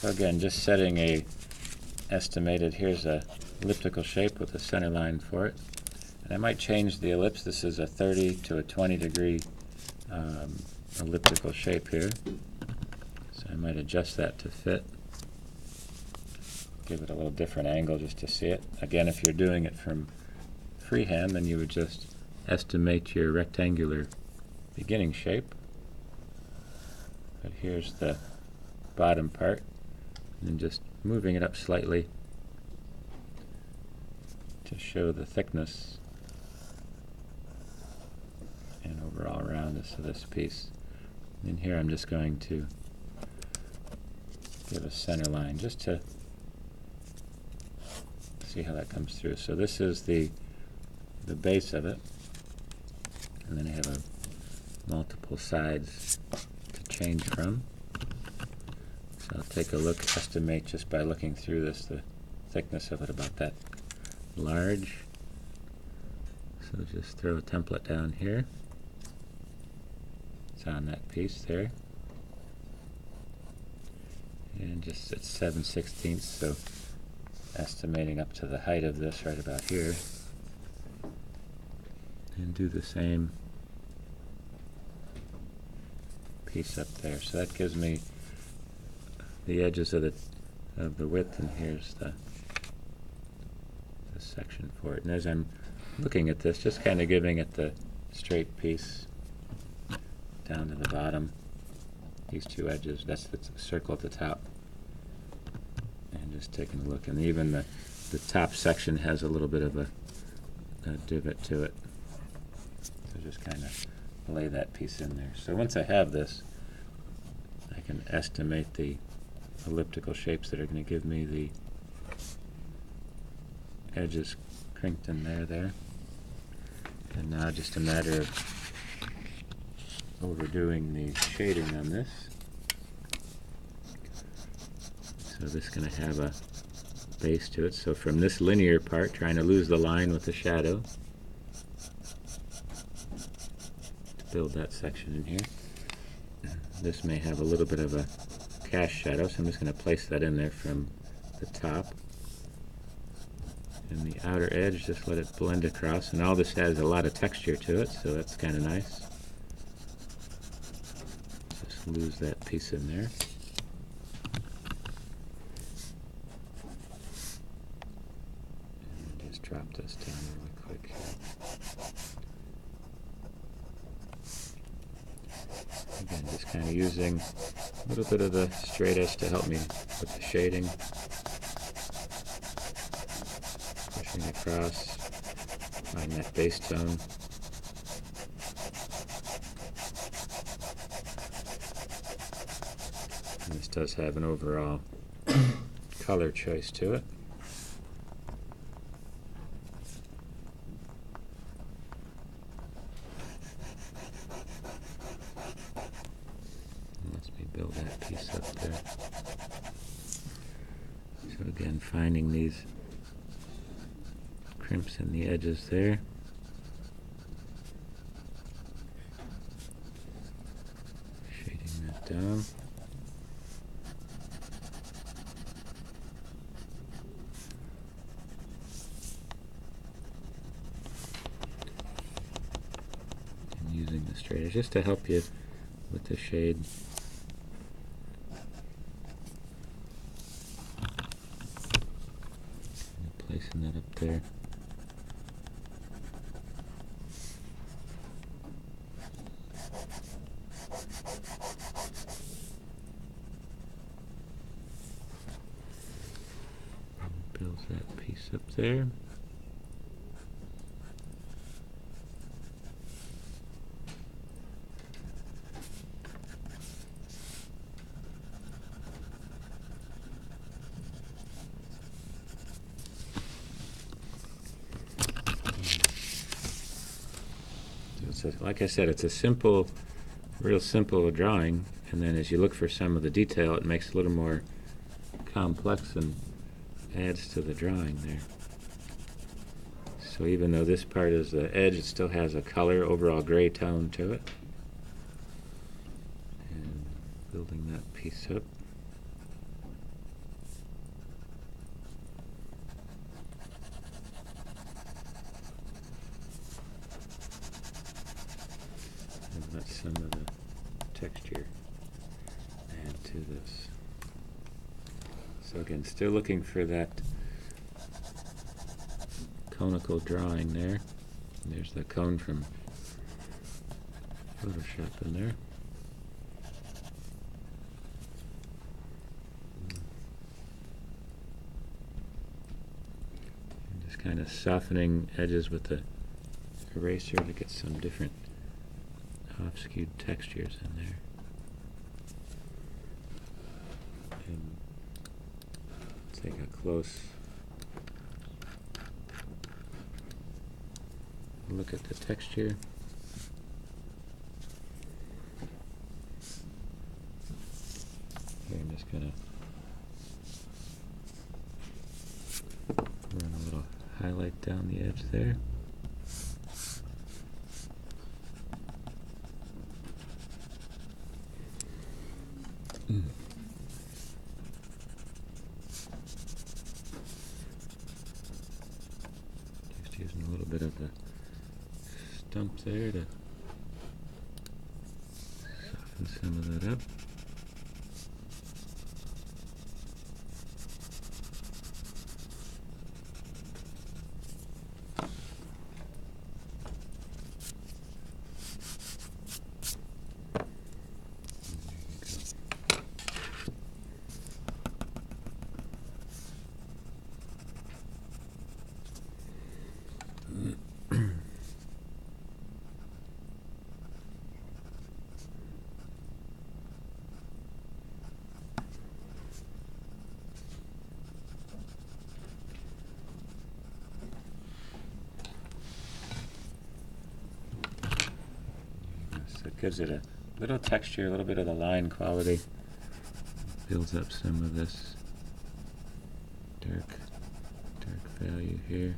So again, just setting a estimated, here's a elliptical shape with a center line for it. And I might change the ellipse. This is a 30 to a 20 degree elliptical shape here. So I might adjust that to fit. Give it a little different angle just to see it. Again, if you're doing it from freehand, then you would just estimate your rectangular beginning shape. But here's the bottom part, and just moving it up slightly to show the thickness and overall roundness of this piece. And here I'm just going to give a center line just to see how that comes through. So this is the base of it, and then I have multiple sides to change from. So I'll take a look, estimate just by looking through this the thickness of it about that large. So just throw a template down here. It's on that piece there. And just at 7/16, so estimating up to the height of this right about here. And do the same piece up there. So that gives me the edges of the width, and here's the section for it. And as I'm looking at this, just kind of giving it the straight piece down to the bottom. These two edges, that's the circle at the top. And just taking a look, and even the top section has a little bit of a divot to it. So just kind of lay that piece in there. So once I have this, I can estimate the elliptical shapes that are going to give me the edges crinked in there. And now just a matter of overdoing the shading on this. So this is going to have a base to it. So from this linear part, trying to lose the line with the shadow to build that section in here. This may have a little bit of a cast shadow, so I'm just going to place that in there from the top. And the outer edge, just let it blend across. And all this has a lot of texture to it, so that's kind of nice. Just lose that piece in there. And just drop this down really quick. Again, just kind of using a little bit of the straight edge to help me with the shading. Pushing across, find that base tone. And this does have an overall color choice to it. Let me build that piece up there. So again, finding these crimps in the edges there. Shading that down. And using the straight edge just to help you with the shade. And placing that up there. Builds that piece up there. So like I said, it's a simple, real simple drawing, and then as you look for some of the detail, it makes it a little more complex and adds to the drawing there. So even though this part is the edge, it still has a color, overall gray tone to it. And building that piece up. texture add to this. So again, still looking for that conical drawing there. There's the cone from Photoshop in there. And just kind of softening edges with the eraser to get some different off-skewed textures in there. And take a close look at the texture. Here I'm just going to run a little highlight down the edge there. Just using a little bit of the stump there to soften some of that up. So it gives it a little texture, a little bit of the line quality. Builds up some of this dark value here.